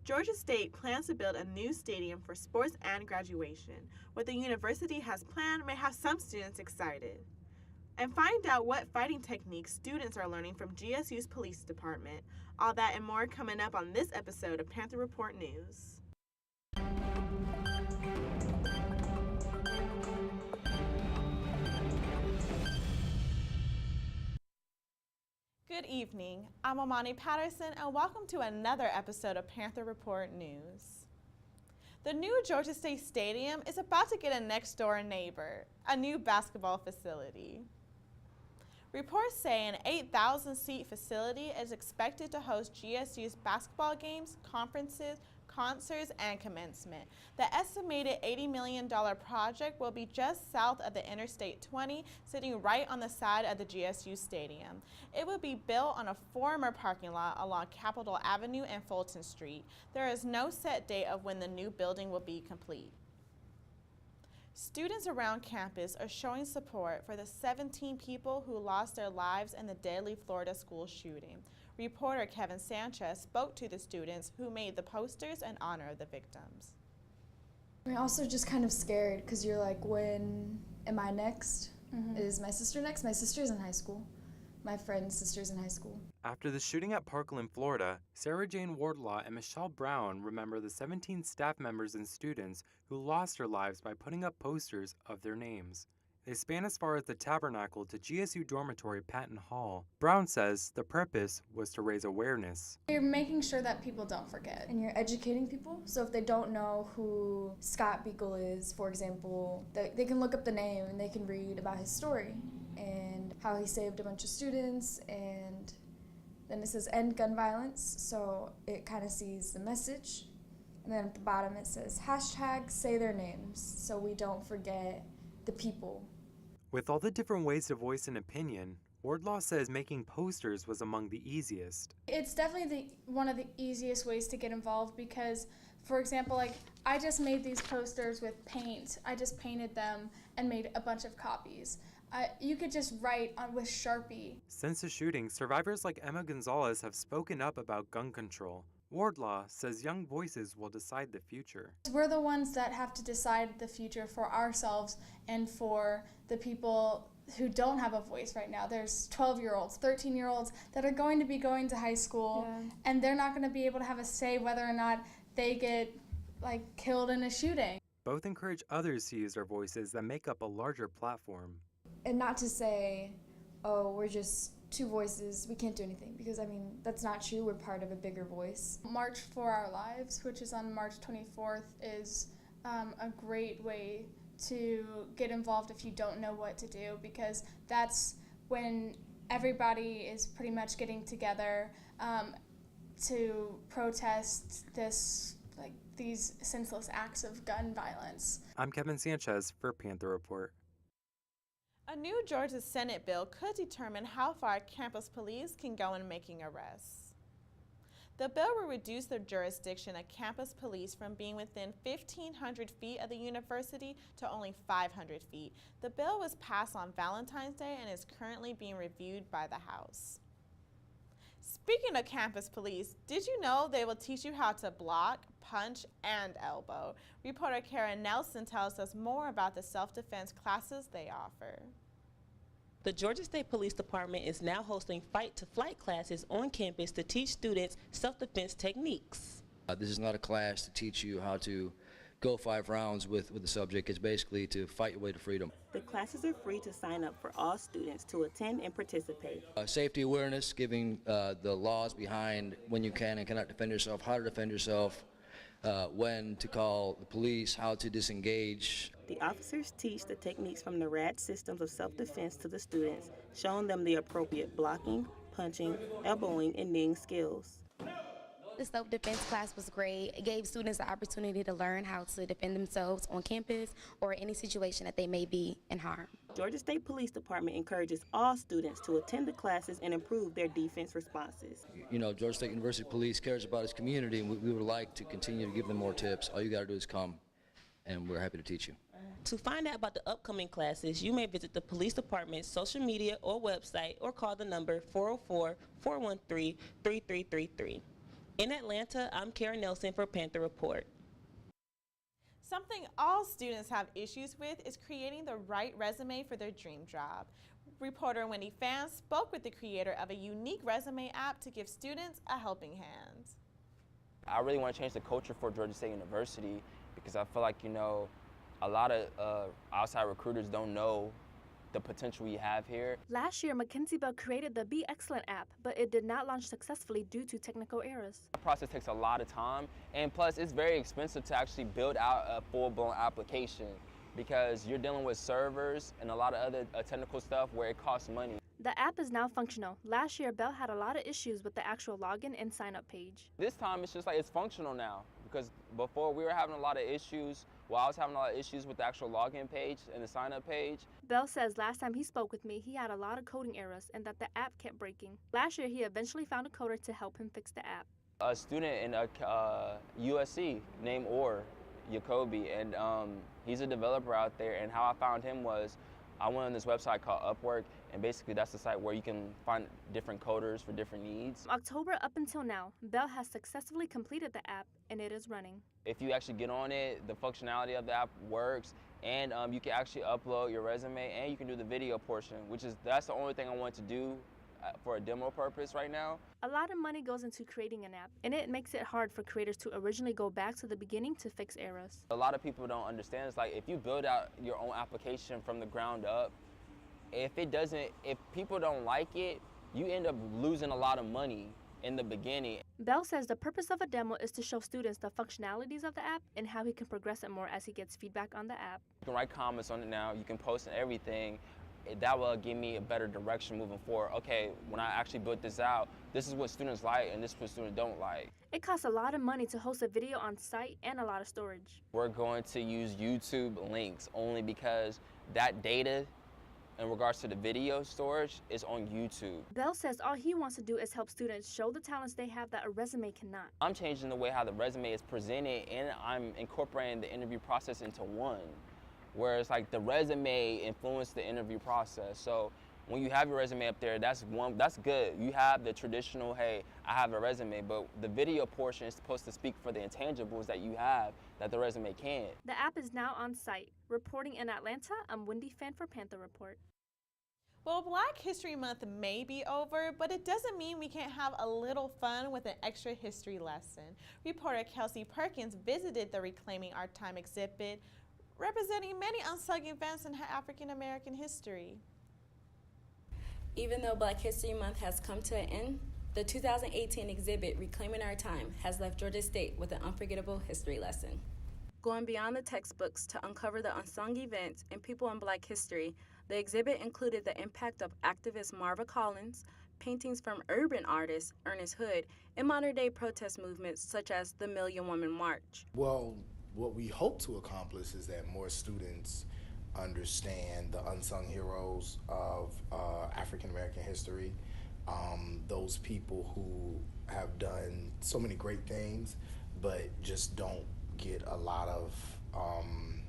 Georgia State plans to build a new stadium for sports and graduation. What the university has planned may have some students excited. And find out what fighting techniques students are learning from GSU's police department. All that and more coming up on this episode of Panther Report News. Good evening. I'm Amani Patterson, and welcome to another episode of Panther Report News. The new Georgia State Stadium is about to get a next-door neighbor, a new basketball facility. Reports say an 8,000-seat facility is expected to host GSU's basketball games, conferences, concerts, and commencement. The estimated $80 million project will be just south of the Interstate 20, sitting right on the side of the GSU Stadium. It will be built on a former parking lot along Capitol Avenue and Fulton Street. There is no set date of when the new building will be complete. Students around campus are showing support for the 17 people who lost their lives in the deadly Florida school shooting. Reporter Kevin Sanchez spoke to the students who made the posters in honor of the victims. I'm also just kind of scared because you're like, when am I next? Is my sister next? My sister's in high school. My friend's sister's in high school. After the shooting at Parkland, Florida, Sarah Jane Wardlaw and Michelle Brown remember the 17 staff members and students who lost their lives by putting up posters of their names. They span as far as the Tabernacle to GSU dormitory Patton Hall. Brown says the purpose was to raise awareness. You're making sure that people don't forget. And you're educating people, so if they don't know who Scott Beagle is, for example, they can look up the name and they can read about his story and how he saved a bunch of students, and then it says end gun violence, so it kind of sees the message. And then at the bottom it says hashtag say their names, so we don't forget the people. With all the different ways to voice an opinion, Wardlaw says making posters was among the easiest. It's definitely one of the easiest ways to get involved because, for example, I just made these posters with paint. I just painted them and made a bunch of copies. You could just write with Sharpie. Since the shooting, survivors like Emma Gonzalez have spoken up about gun control. Wardlaw says young voices will decide the future. We're the ones that have to decide the future for ourselves and for the people who don't have a voice right now. There's 12-year-olds, 13-year-olds that are going to be going to high school, and they're not going to be able to have a say whether or not they get killed in a shooting. Both encourage others to use their voices that make up a larger platform. And not to say, oh, we're just two voices, we can't do anything, because that's not true. We're part of a bigger voice. March for Our Lives, which is on March 24th, is a great way to get involved if you don't know what to do, because that's when everybody is pretty much getting together to protest these senseless acts of gun violence. I'm Kevin Sanchez for Panther Report. A new Georgia Senate bill could determine how far campus police can go in making arrests. The bill will reduce the jurisdiction of campus police from being within 1,500 feet of the university to only 500 feet. The bill was passed on Valentine's Day and is currently being reviewed by the House. Speaking of campus police, did you know they will teach you how to block, punch, and elbow? Reporter Karen Nelson tells us more about the self-defense classes they offer. The Georgia State Police Department is now hosting fight-to-flight classes on campus to teach students self-defense techniques. This is not a class to teach you how to go 5 rounds with the subject. It's basically to fight your way to freedom. The classes are free to sign up for all students to attend and participate. Safety awareness, giving the laws behind when you can and cannot defend yourself, how to defend yourself, when to call the police, how to disengage. The officers teach the techniques from the RAD systems of self-defense to the students, showing them the appropriate blocking, punching, elbowing, and kneeing skills. The self-defense class was great. It gave students the opportunity to learn how to defend themselves on campus or any situation that they may be in harm. Georgia State Police Department encourages all students to attend the classes and improve their defense responses. You know, Georgia State University Police cares about its community, and we would like to continue to give them more tips. All you got to do is come, and we're happy to teach you. To find out about the upcoming classes, you may visit the police department's social media or website or call the number 404-413-3333. In Atlanta, I'm Karen Nelson for Panther Report. Something all students have issues with is creating the right resume for their dream job. Reporter Wendy Fan spoke with the creator of a unique resume app to give students a helping hand. I really want to change the culture for Georgia State University because I feel like, a lot of outside recruiters don't know the potential we have here. Last year, Mackenzie Bell created the Be Excellent app, but it did not launch successfully due to technical errors. The process takes a lot of time, and plus it's very expensive to actually build out a full-blown application because you're dealing with servers and a lot of other technical stuff where it costs money. The app is now functional. Last year, Bell had a lot of issues with the actual login and sign-up page. This time it's just like it's functional now because before we were having a lot of issues. Well, I was having a lot of issues with the actual login page and the sign-up page. Bell says last time he spoke with me, he had a lot of coding errors and that the app kept breaking. Last year, he eventually found a coder to help him fix the app. A student in USC named Jacoby, and he's a developer out there, and how I found him was I went on this website called Upwork, and basically that's the site where you can find different coders for different needs. From October up until now, Bell has successfully completed the app and it is running. If you actually get on it, the functionality of the app works, and you can actually upload your resume and you can do the video portion, that's the only thing I want to do for a demo purpose right now. A lot of money goes into creating an app, and it makes it hard for creators to originally go back to the beginning to fix errors. A lot of people don't understand. It's like if you build out your own application from the ground up, if people don't like it, you end up losing a lot of money in the beginning. Bell says the purpose of a demo is to show students the functionalities of the app and how he can progress it more as he gets feedback on the app. You can write comments on it now, you can post and everything. That will give me a better direction moving forward. Okay, when I actually build this out, this is what students like and this is what students don't like. It costs a lot of money to host a video on site and a lot of storage. We're going to use YouTube links only because that data in regards to the video storage is on YouTube. Bell says all he wants to do is help students show the talents they have that a resume cannot. I'm changing the way how the resume is presented, and I'm incorporating the interview process into one. Whereas like the resume influenced the interview process. So when you have your resume up there, that's good. You have the traditional, hey, I have a resume, but the video portion is supposed to speak for the intangibles that you have that the resume can't. The app is now on site. Reporting in Atlanta, I'm Wendy Fan for Panther Report. Well, Black History Month may be over, but it doesn't mean we can't have a little fun with an extra history lesson. Reporter Kelsey Perkins visited the Reclaiming Our Time exhibit, representing many unsung events in African American history. Even though Black History Month has come to an end, the 2018 exhibit Reclaiming Our Time has left Georgia State with an unforgettable history lesson. Going beyond the textbooks to uncover the unsung events and people in Black history, the exhibit included the impact of activist Marva Collins, paintings from urban artist Ernest Hood, and modern-day protest movements such as the Million Woman March. Well, what we hope to accomplish is that more students understand the unsung heroes of African American history, those people who have done so many great things, but just don't get a lot of,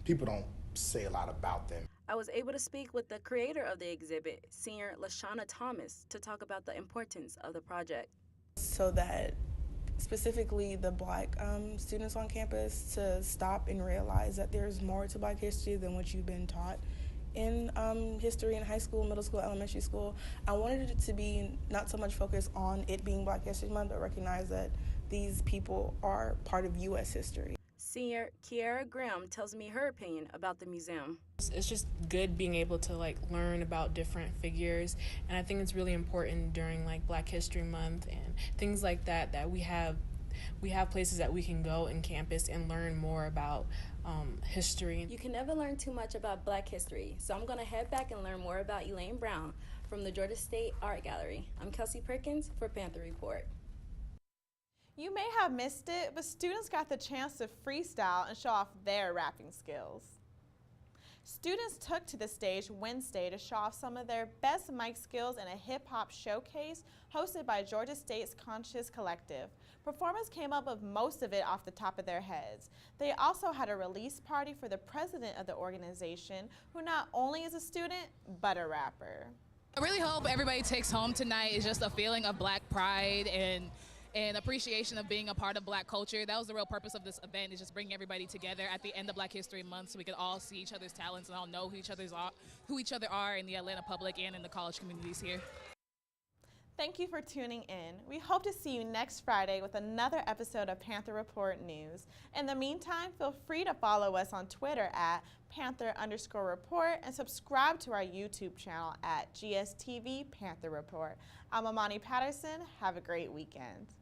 people don't say a lot about them. I was able to speak with the creator of the exhibit, Senior LaShawna Thomas, to talk about the importance of the project. So that specifically the Black students on campus to stop and realize that there's more to Black history than what you've been taught in history in high school, middle school, elementary school. I wanted it to be not so much focused on it being Black History Month, but recognize that these people are part of U.S. history. Senior Kiara Graham tells me her opinion about the museum. It's just good being able to learn about different figures, and I think it's really important during Black History Month and things like that we have places that we can go in campus and learn more about history. You can never learn too much about Black history, so I'm going to head back and learn more about Elaine Brown from the Georgia State Art Gallery. I'm Kelsey Perkins for Panther Report. You may have missed it, but students got the chance to freestyle and show off their rapping skills. Students took to the stage Wednesday to show off some of their best mic skills in a hip-hop showcase hosted by Georgia State's Conscious Collective. Performers came up with most of it off the top of their heads. They also had a release party for the president of the organization, who not only is a student, but a rapper. I really hope everybody takes home tonight is just a feeling of Black pride and and appreciation of being a part of Black culture. That was the real purpose of this event, is just bringing everybody together at the end of Black History Month so we could all see each other's talents and all know who each other are in the Atlanta public and in the college communities here. Thank you for tuning in. We hope to see you next Friday with another episode of Panther Report News. In the meantime, feel free to follow us on Twitter at Panther_report and subscribe to our YouTube channel at GSTV Panther Report. I'm Amani Patterson. Have a great weekend.